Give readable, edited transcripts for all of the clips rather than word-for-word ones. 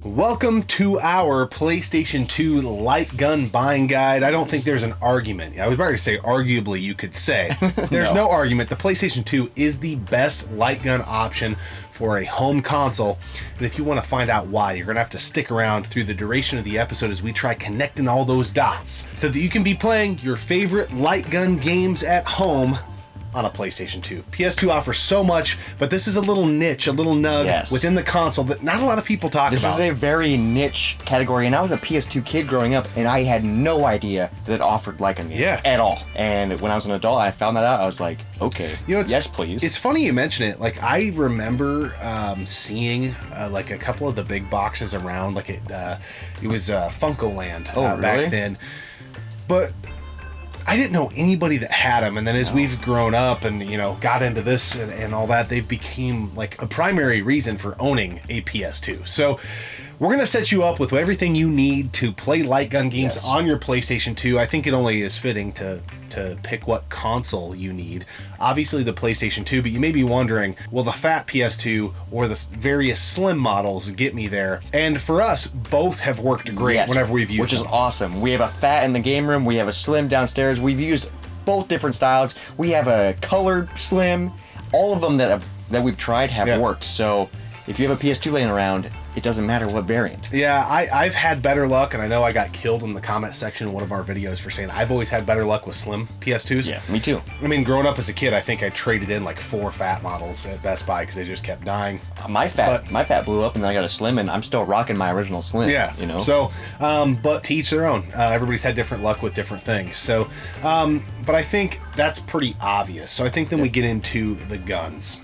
Welcome to our PlayStation 2 light gun buying guide. I don't think there's an argument. I was about to say arguably you could say. There's no argument. The PlayStation 2 is the best light gun option for a home console. And if you want to find out why, you're going to have to stick around through the duration of the episode as we try connecting all those dots so that you can be playing your favorite light gun games at home on a PlayStation 2. PS2 offers so much, but this is a little niche, a little nug within the console that not a lot of people talk about. This is a very niche category, and I was a PS2 kid growing up, and I had no idea that it offered light gun games at all. And when I was an adult, I found that out. I was like, okay, yes, please. It's funny you mention it. Like, I remember seeing like a couple of the big boxes around. Like it was Funkoland back then, but I didn't know anybody that had them, and then as we've grown up and, you know, got into this and all that, they've become like a primary reason for owning a PS2. So we're going to set you up with everything you need to play light gun games on your PlayStation 2. I think it only is fitting to pick what console you need. Obviously the PlayStation 2, but you may be wondering, will the fat PS2 or the various slim models get me there? And for us, both have worked great whenever we've used them. Which is awesome. We have a fat in the game room, we have a slim downstairs. We've used both different styles. We have a colored slim. All of them that we've tried have worked. So if you have a PS2 laying around, it doesn't matter what variant. Yeah, I've had better luck, and I know I got killed in the comment section in one of our videos for saying I've always had better luck with slim PS2s. Yeah, me too. I mean, growing up as a kid, I think I traded in like 4 fat models at Best Buy because they just kept dying. My fat blew up, and then I got a slim, and I'm still rocking my original slim. Yeah, you know. So, but to each their own. Everybody's had different luck with different things. So, but I think that's pretty obvious. So I think then we get into the guns.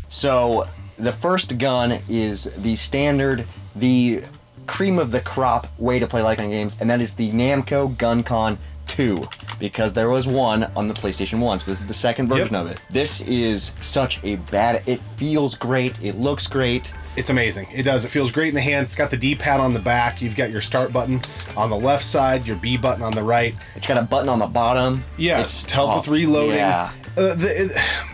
So the first gun is the standard, the cream of the crop way to play light gun games, and that is the Namco GunCon 2, because there was one on the PlayStation 1, so this is the second version of it. This is such a it feels great, it looks great. It's amazing. It does. It feels great in the hand. It's got the D-pad on the back. You've got your start button on the left side, your B button on the right. It's got a button on the bottom. Yeah, it's to help with reloading. Yeah.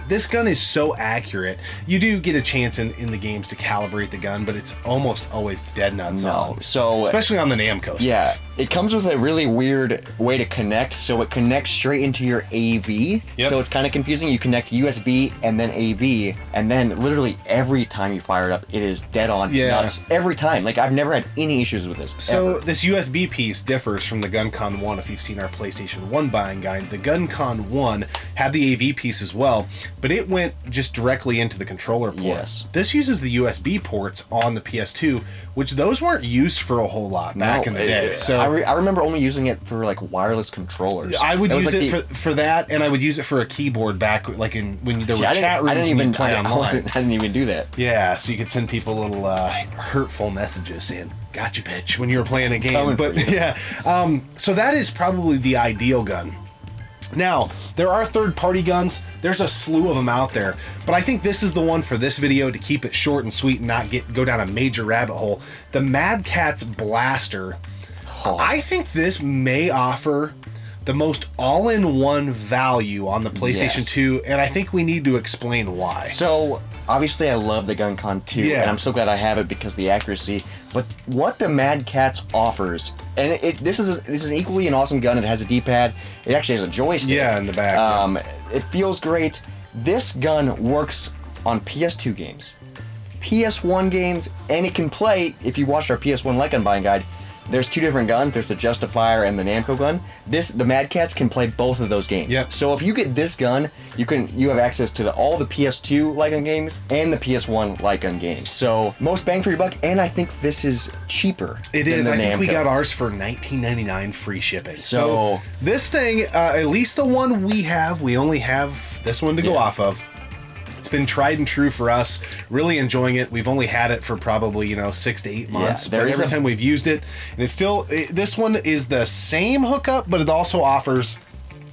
This gun is so accurate. You do get a chance in the games to calibrate the gun, but it's almost always dead nuts on. So especially on the Namco stuff. Yeah, it comes with a really weird way to connect. So it connects straight into your AV. So it's kind of confusing. You connect USB and then AV, and then literally every time you fire it up, it is dead on nuts. Every time. Like, I've never had any issues with this. So this USB piece differs from the GunCon 1. If you've seen our PlayStation 1 buying guide, the GunCon 1 had the AV piece as well, but it went just directly into the controller port. Yes. This uses the USB ports on the PS2, which those weren't used for a whole lot back in the day. So I remember only using it for like wireless controllers. I would use it for that, and I would use it for a keyboard back like when there were chat rooms. I didn't even do that. Yeah, so you could send people little hurtful messages saying "gotcha, bitch" when you were playing a game. But so that is probably the ideal gun. Now, there are third-party guns. There's a slew of them out there, but I think this is the one for this video to keep it short and sweet and not go down a major rabbit hole. The Mad Catz Blaster. I think this may offer the most all-in-one value on the PlayStation 2, and I think we need to explain why. So, obviously I love the GunCon 2, and I'm so glad I have it because of the accuracy, but what the Mad Catz offers, and this is equally an awesome gun. It has a D-pad, it actually has a joystick. Yeah, in the back. It feels great. This gun works on PS2 games, PS1 games, and it can play, if you watched our PS1 light gun buying guide, there's 2 different guns. There's the Justifier and the Namco gun. The Mad Catz can play both of those games. Yep. So if you get this gun, you have access to all the PS2 light gun games and the PS1 light gun games. So most bang for your buck, and I think this is cheaper. It is. I think we got ours for $19.99 free shipping. So this thing, at least the one we only have this one to go off of. It's been tried and true for us. Really enjoying it. We've only had it for probably 6 to 8 months. But every time we've used it, and it's still this one is the same hookup, but it also offers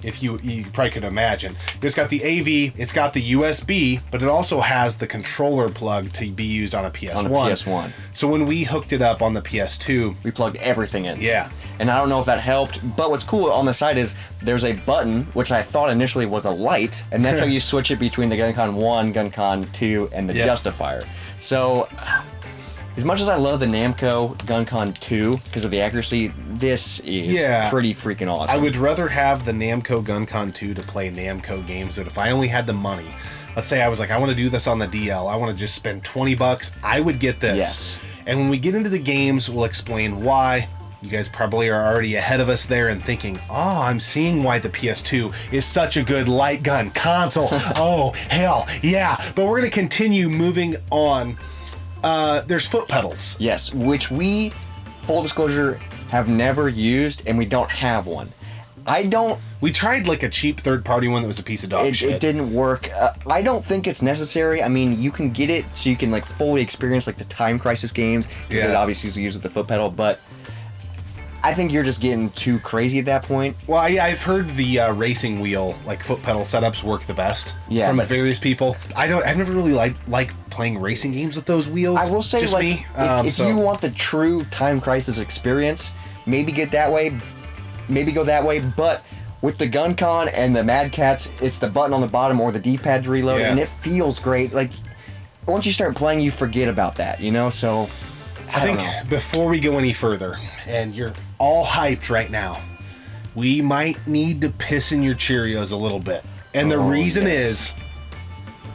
if you probably could imagine. It's got the AV, it's got the USB, but it also has the controller plug to be used on a PS1. On a PS1. So when we hooked it up on the PS2, we plugged everything in. Yeah. And I don't know if that helped, but what's cool on the side is there's a button, which I thought initially was a light, and that's how you switch it between the GunCon 1, GunCon 2, and the Justifier. So, as much as I love the Namco GunCon 2 because of the accuracy, this is pretty freaking awesome. I would rather have the Namco GunCon 2 to play Namco games, but if I only had the money, let's say I was like, I want to do this on the DL, I want to just spend $20, I would get this. Yes. And when we get into the games, we'll explain why. You guys probably are already ahead of us there and thinking, oh, I'm seeing why the PS2 is such a good light gun console. Oh, hell, yeah. But we're going to continue moving on. There's foot pedals. Yes, which we, full disclosure, have never used, and we don't have one. We tried like a cheap third-party one that was a piece of dog shit. It didn't work. I don't think it's necessary. I mean, you can get it so you can like fully experience like the Time Crisis games, because it obviously is used with the foot pedal, but I think you're just getting too crazy at that point. Well, I've heard the racing wheel, like foot pedal setups, work the best from various people. I've never really liked playing racing games with those wheels. I will say, just like, me. If you want the true Time Crisis experience, maybe get that way. Maybe go that way, but with the GunCon and the Mad Cats, it's the button on the bottom or the D-pad to reload, and it feels great. Like, once you start playing, you forget about that, you know? So, I think before we go any further, and you're all hyped right now, we might need to piss in your Cheerios a little bit. And the reason is,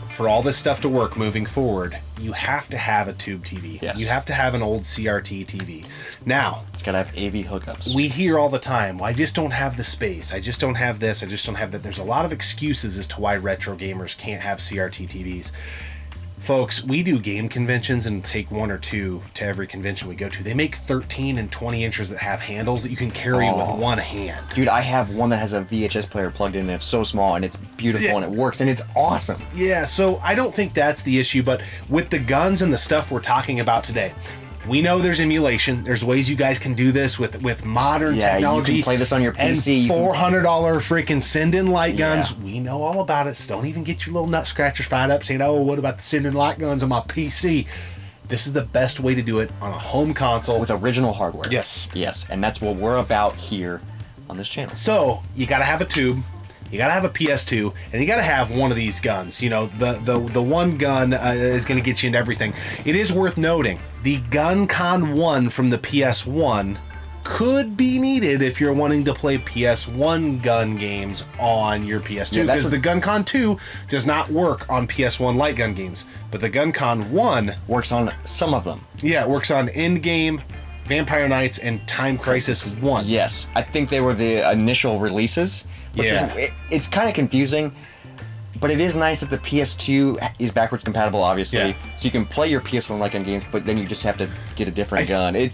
for all this stuff to work moving forward, you have to have a tube TV. Yes. You have to have an old CRT TV. Now, it's got to have AV hookups. We hear all the time, well, I just don't have the space. I just don't have this. I just don't have that. There's a lot of excuses as to why retro gamers can't have CRT TVs. Folks, we do game conventions and take one or two to every convention we go to. They make 13 and 20 inches that have handles that you can carry with one hand. Dude, I have one that has a VHS player plugged in, and it's so small, and it's beautiful, and it works, and it's awesome. Yeah, so I don't think that's the issue, but with the guns and the stuff we're talking about today, we know there's emulation. There's ways you guys can do this with modern technology. You can play this on your PC. And $400 freaking send-in light guns. We know all about it, so don't even get your little nut scratchers fired up saying, oh, what about the send-in light guns on my PC? This is the best way to do it on a home console. With original hardware. Yes. Yes, and that's what we're about here on this channel. So, you gotta have a tube. You gotta have a PS2, and you gotta have one of these guns. You know, the one gun is gonna get you into everything. It is worth noting, the GunCon 1 from the PS1 could be needed if you're wanting to play PS1 gun games on your PS2, because the GunCon 2 does not work on PS1 light gun games, but the GunCon 1 works on some of them. Yeah, it works on Endgame, Vampire Knights, and Time Crisis 1. Yes, I think they were the initial releases. Which is, it's kind of confusing, but it is nice that the PS2 is backwards compatible, obviously, so you can play your PS1 light gun games, but then you just have to get a different gun. I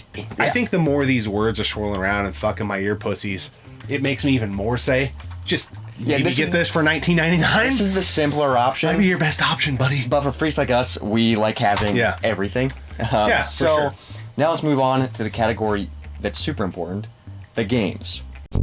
think the more these words are swirling around and fucking my ear pussies, it makes me even more say, just maybe get this for $19.99. This is the simpler option. Might be your best option, buddy. But for freaks like us, we like having everything. For sure. Now let's move on to the category that's super important, the games. I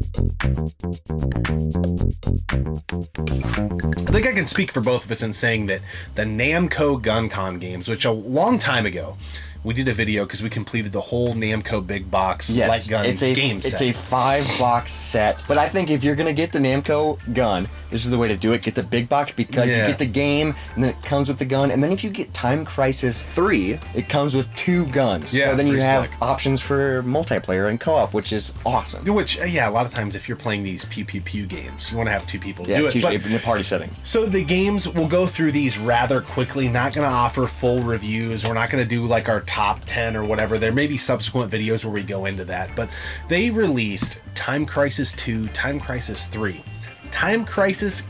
think I can speak for both of us in saying that the Namco GunCon games, which a long time ago, we did a video because we completed the whole Namco big box light gun game set. It's a 5-box set, but I think if you're going to get the Namco gun, this is the way to do it. Get the big box because you get the game, and then it comes with the gun, and then if you get Time Crisis 3, it comes with 2 guns. So then you have options for multiplayer and co-op, which is awesome. Which, a lot of times if you're playing these pew pew pew games, you want to have 2 people to do it. It's usually in a party setting. So the games, we'll go through these rather quickly, not going to offer full reviews. We're not going to do like our top 10 or whatever. There may be subsequent videos where we go into that, but they released Time Crisis 2, Time Crisis 3, Time Crisis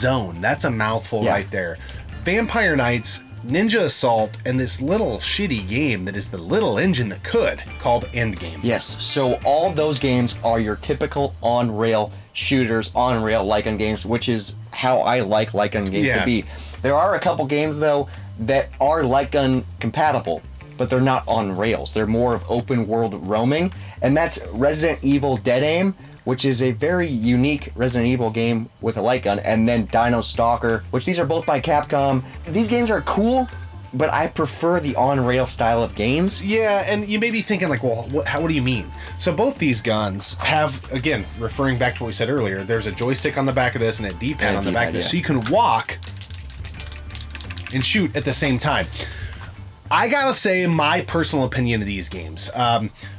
Zone. That's a mouthful right there. Vampire Knights, Ninja Assault, and this little shitty game that is the little engine that could, called Endgame. Yes, so all those games are your typical on-rail shooters, on-rail light gun games, which is how I like light gun games to be. There are a couple games, though, that are light gun compatible, but they're not on rails. They're more of open world roaming, and that's Resident Evil Dead Aim, which is a very unique Resident Evil game with a light gun, and then Dino Stalker, which these are both by Capcom. These games are cool, but I prefer the on-rail style of games. Yeah, and you may be thinking like, well, what do you mean? So both these guns have, again, referring back to what we said earlier, there's a joystick on the back of this and a D-pad on the back of this, so you can walk and shoot at the same time. I gotta say my personal opinion of these games.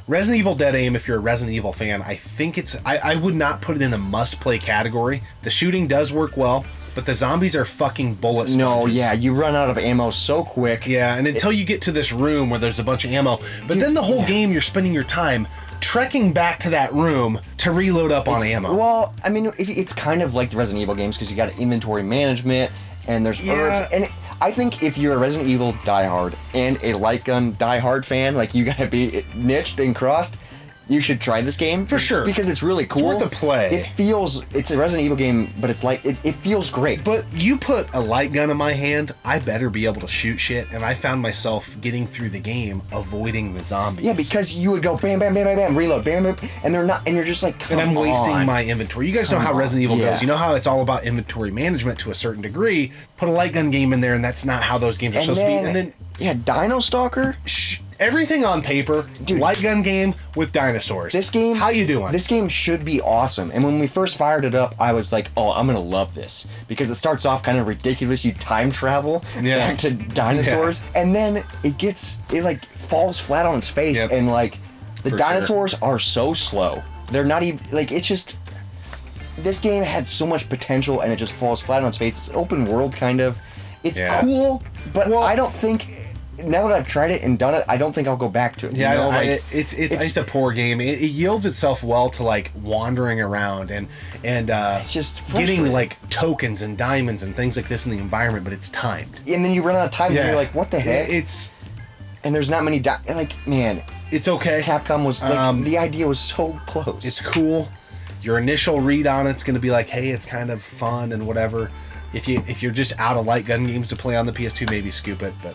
Resident Evil Dead Aim, if you're a Resident Evil fan, I think I would not put it in a must-play category. The shooting does work well, but the zombies are fucking bullet sponges. No, yeah, you run out of ammo so quick. Yeah, and until you get to this room where there's a bunch of ammo, but then the whole game you're spending your time trekking back to that room to reload up on ammo. Well, I mean, it's kind of like the Resident Evil games because you got inventory management and there's herbs. And I think if you're a Resident Evil diehard and a light gun diehard fan, like you gotta be niched and crossed, you should try this game. For sure. Because it's really cool. It's worth a play. It's a Resident Evil game, but it's like, it feels great. But you put a light gun in my hand, I better be able to shoot shit, and I found myself getting through the game avoiding the zombies. Yeah, because you would go bam, bam, bam, bam, bam, reload, bam, bam, and they're not, and you're just like, come on. And I'm wasting my inventory. You guys know how Resident Evil goes. You know how it's all about inventory management to a certain degree. Put a light gun game in there, and that's not how those games are supposed to be. And then, yeah, Dino Stalker? everything on paper, dude, light gun game with dinosaurs. This game, how you doing? This game should be awesome. And when we first fired it up, I was like, oh, I'm gonna love this because it starts off kind of ridiculous. You time travel back to dinosaurs, and then it like falls flat on its face, and like the dinosaurs are so slow. They're not even like, it's just, this game had so much potential and it just falls flat on its face. It's open world kind of. It's cool, but I don't think, now that I've tried it and done it, I don't think I'll go back to it. Yeah, you know? it's a poor game. It yields itself well to like wandering around and it's just getting like tokens and diamonds and things like this in the environment, but it's timed. And then you run out of time and you're like, what the heck? And there's not many like, man. It's okay. Capcom was like, the idea was so close. It's cool. Your initial read on it's going to be like, hey, it's kind of fun and whatever. If you're just out of light gun games to play on the PS2, maybe scoop it, but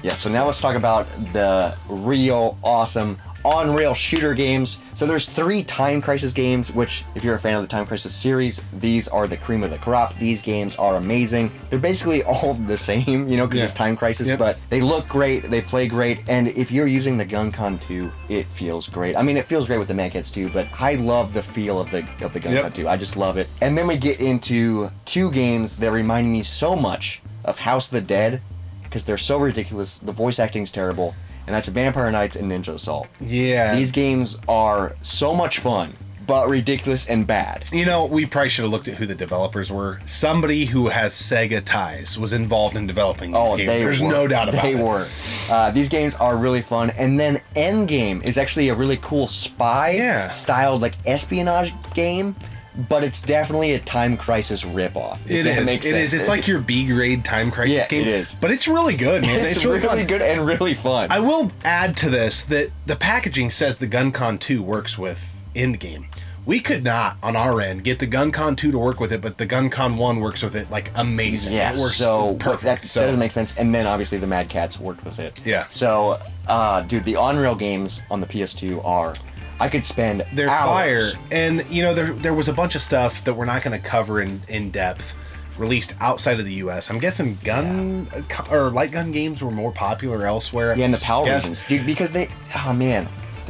yeah, so now let's talk about the real awesome on-rail shooter games. So there's 3 Time Crisis games, which if you're a fan of the Time Crisis series, these are the cream of the crop. These games are amazing. They're basically all the same, you know, because it's Time Crisis, but they look great, they play great, and if you're using the GunCon 2, it feels great. I mean, it feels great with the Mankets too, but I love the feel of the GunCon 2. I just love it. And then we get into 2 games that remind me so much of House of the Dead, because they're so ridiculous, the voice acting's terrible, and that's Vampire Knights and Ninja Assault. Yeah. These games are so much fun, but ridiculous and bad. You know, we probably should have looked at who the developers were. Somebody who has Sega ties was involved in developing these games. There's no doubt about it. They were. These games are really fun. And then Endgame is actually a really cool spy-styled like espionage game. But it's definitely a Time Crisis ripoff. It is. It's like your B-grade Time Crisis game. It is. But it's really good, man. It's really fun. Good and really fun. I will add to this that the packaging says the GunCon 2 works with Endgame. We could not, on our end, get the GunCon 2 to work with it, but the GunCon 1 works with it, like, amazing. Yeah, it works perfect. That doesn't make sense. And then, obviously, the Mad Catz worked with it. Yeah. So, dude, the on-rail games on the PS2 are... I could spend They're hours. fire. And, you know, there was a bunch of stuff that we're not going to cover in depth released outside of the U.S. I'm guessing or light gun games were more popular elsewhere. Yeah, in the PAL regions. Dude, because they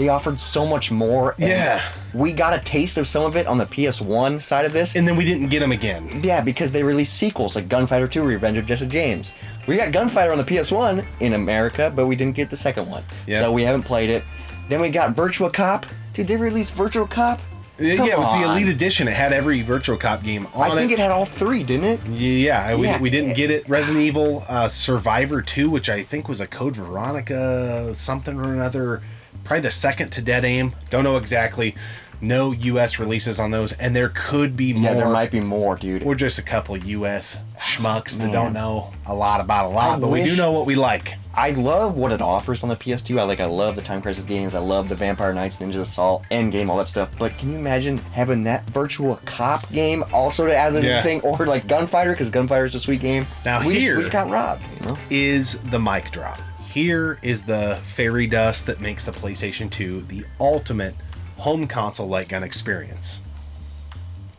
offered so much more. And we got a taste of some of it on the PS1 side of this. And then we didn't get them again. Yeah, because they released sequels like Gunfighter 2, Revenge of Jesse James. We got Gunfighter on the PS1 in America, but we didn't get the second one. Yeah. So we haven't played it. Then we got Virtua Cop. Dude, they released Virtua Cop? It was the Elite Edition. It had every Virtua Cop game on it. I think it had all 3, didn't it? Yeah, we didn't get it. Resident Evil Survivor 2, which I think was a Code Veronica something or another. Probably the second to Dead Aim. Don't know exactly. No U.S. releases on those, and there could be more. Yeah, there might be more, dude. We're just a couple U.S. schmucks that don't know a lot about a lot, but we do know what we like. I love what it offers on the PS2. I love the Time Crisis games. I love the Vampire Knights, Ninja Assault, Endgame, all that stuff. But can you imagine having that Virtua Cop game also to add to the thing, or like Gunfighter, because Gunfighter is a sweet game. Now we just got robbed. You know, is the mic drop. Here is the fairy dust that makes the PlayStation 2 the ultimate home console light gun experience.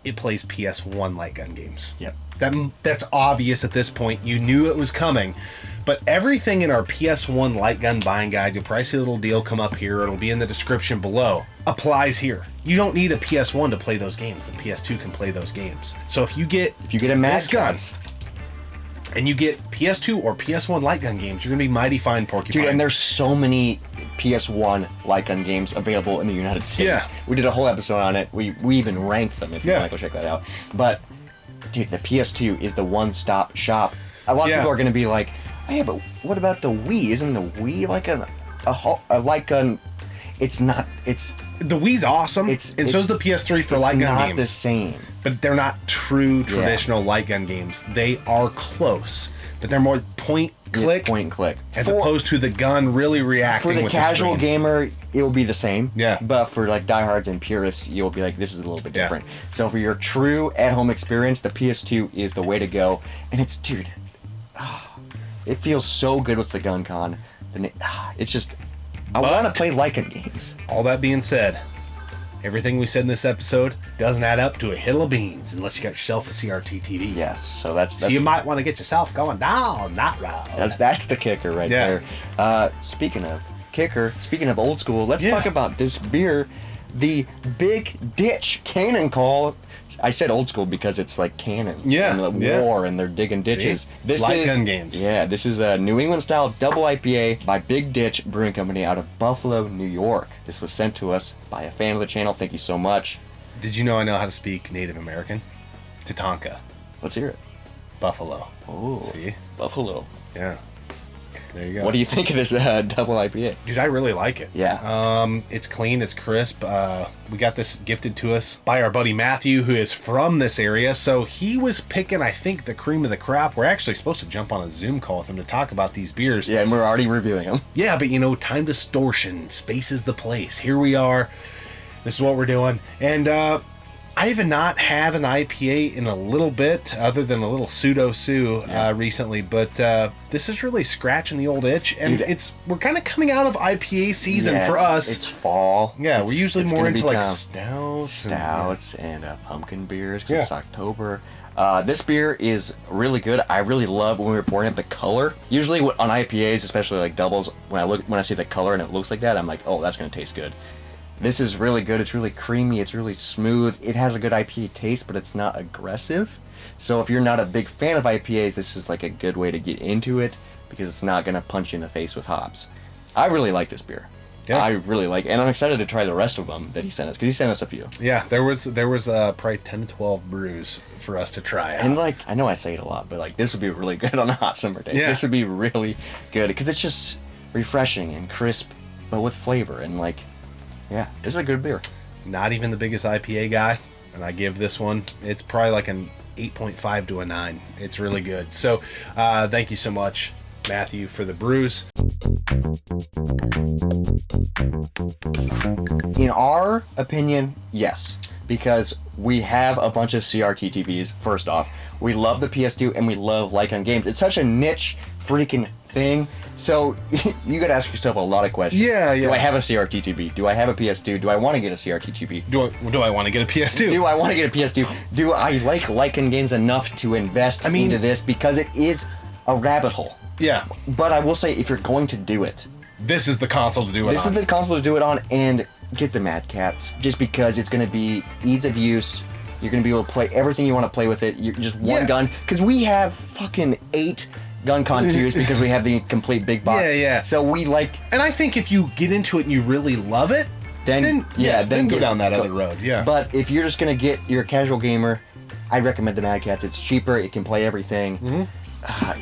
it plays PS1 light gun games. Yep. That's obvious at this point. You knew it was coming. But everything in our PS1 light gun buying guide, you'll probably see a little deal come up here, it'll be in the description below, applies here. You don't need a PS1 to play those games. The PS2 can play those games. So if you get a Mad gun and you get PS2 or PS1 light gun games, you're going to be mighty fine, Porcupine. Dude, and there's so many PS1 light gun games available in the United States. Yeah. We did a whole episode on it. We even ranked them if you want to go check that out. But, dude, the PS2 is the one-stop shop. A lot of people are going to be like, hey, but what about the Wii? Isn't the Wii like a light gun? It's not. The Wii's awesome, and so's the PS3 for light gun games. It's not the same. But they're not true traditional light gun games. They are close, but they're more point click. It's point and click. As opposed to the gun really reacting with the screen. For the casual gamer, it will be the same. Yeah. But for like diehards and purists, you'll be like, this is a little bit different. So for your true at-home experience, the PS2 is the way to go. And it's, dude, it feels so good with the gun con. It's just, I want to play light gun games. All that being said, everything we said in this episode doesn't add up to a hill of beans unless you got yourself a CRT TV. Yes, so that's you might want to get yourself going down that route. That's the kicker right there. Speaking of kicker, speaking of old school, let's talk about this beer, the Big Ditch Cannon Call. I said old school because it's like cannons and the war and they're digging ditches. See? This light is gun games. Yeah, this is a New England style double IPA by Big Ditch Brewing Company out of Buffalo, New York. This was sent to us by a fan of the channel. Thank you so much. Did you know I know how to speak Native American? Tatanka. Let's hear it. Buffalo. Oh, see? Buffalo. Yeah. There you go. What do you think of this double IPA? Dude, I really like it. Yeah. It's clean, it's crisp. We got this gifted to us by our buddy Matthew, who is from this area. So he was picking, I think, the cream of the crop. We're actually supposed to jump on a Zoom call with him to talk about these beers. Yeah, and we're already reviewing them. Yeah, but time distortion. Space is the place. Here we are. This is what we're doing. And I have not had an IPA in a little bit, other than a little pseudo-sue recently, but this is really scratching the old itch, and we're kind of coming out of IPA season for us. It's fall. Yeah, we're usually more into like stouts and pumpkin beers because it's October. This beer is really good. I really love when we were pouring it, the color. Usually on IPAs, especially like doubles, when I see the color and it looks like that, I'm like, oh, that's gonna taste good. This is really good. It's really creamy. It's really smooth. It has a good IPA taste, but it's not aggressive. So if you're not a big fan of IPAs, this is like a good way to get into it because it's not going to punch you in the face with hops. I really like this beer. Yeah. I really like it. And I'm excited to try the rest of them that he sent us because he sent us a few. Yeah, there was probably 10 to 12 brews for us to try out. And like, I know I say it a lot, but like this would be really good on a hot summer day. Yeah. This would be really good because it's just refreshing and crisp, but with flavor and like, yeah, this is a good beer. Not even the biggest IPA guy, and I give this one, it's probably like an 8.5 to a 9. It's really good. So thank you so much, Matthew, for the brews. In our opinion, yes, because we have a bunch of CRT TVs, first off. We love the PS2 and we love light gun games. It's such a niche freaking thing. So you gotta ask yourself a lot of questions. Yeah. Do I have a CRT TV? Do I have a PS2? Do I want to get a CRT TV? Do I want to get a PS2? Do I want to get a PS2? Do I like light gun games enough to invest into this? Because it is a rabbit hole. Yeah. But I will say, if you're going to do it, this is the console to do it on. This is the console to do it on, and get the Mad Cats, just because it's going to be ease of use. You're going to be able to play everything you want to play with it. You're just one gun, because we have fucking 8 GunCon 2s because we have the complete big box. Yeah. So we like... And I think if you get into it and you really love it, then go down that other road. Yeah. But if you're just going to get your casual gamer, I recommend the Mad Cats. It's cheaper. It can play everything. Mm-hmm.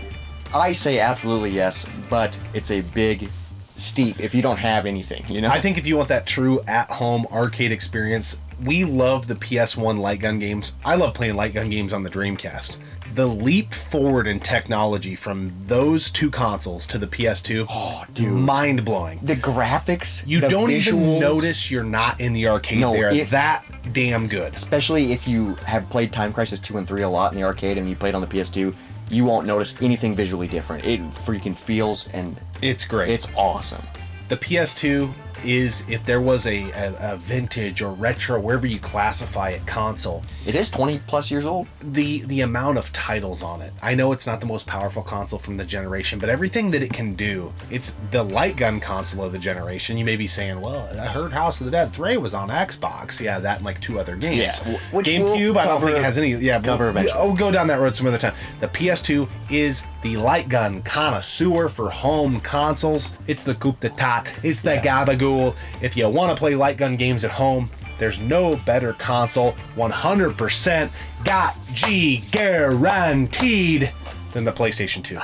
I say absolutely yes, but it's a big steep if you don't have anything, I think if you want that true at-home arcade experience, we love the PS1 light gun games. I love playing light gun games on the Dreamcast. The leap forward in technology from those two consoles to the PS2, mind-blowing. The graphics, you the don't visuals, even notice you're not in the arcade. They are that damn good. Especially if you have played Time Crisis 2 and 3 a lot in the arcade and you played on the PS2, you won't notice anything visually different. It freaking feels and... It's great. It's awesome. The PS2 is if there was a vintage or retro, wherever you classify it, console. It is 20 plus years old. The amount of titles on it. I know it's not the most powerful console from the generation, but everything that it can do, it's the light gun console of the generation. You may be saying, well, I heard House of the Dead 3 was on Xbox. Yeah, that and like 2 other games. Yeah, GameCube, I don't think it has any. Yeah, we'll go down that road some other time. The PS2 is the light gun connoisseur for home consoles. It's the coup d'etat. It's the gabagool. If you want to play light gun games at home, there's no better console, 100% GOTG guaranteed, than the PlayStation 2.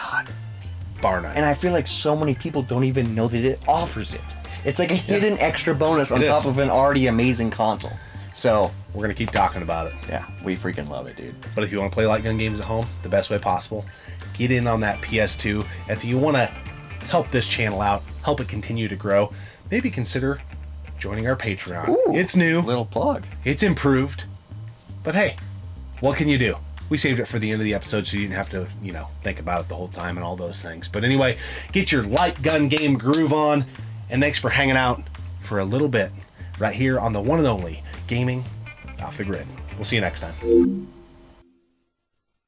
Bar none. And I feel like so many people don't even know that it offers it. It's like a hidden extra bonus on top of an already amazing console. So we're going to keep talking about it. Yeah, we freaking love it, dude. But if you want to play light gun games at home, the best way possible, get in on that PS2. And if you want to help this channel out, help it continue to grow, maybe consider joining our Patreon. Ooh, it's new. Little plug. It's improved. But hey, what can you do? We saved it for the end of the episode so you didn't have to, think about it the whole time and all those things. But anyway, get your light gun game groove on. And thanks for hanging out for a little bit right here on the one and only Gaming Off the Grid. We'll see you next time.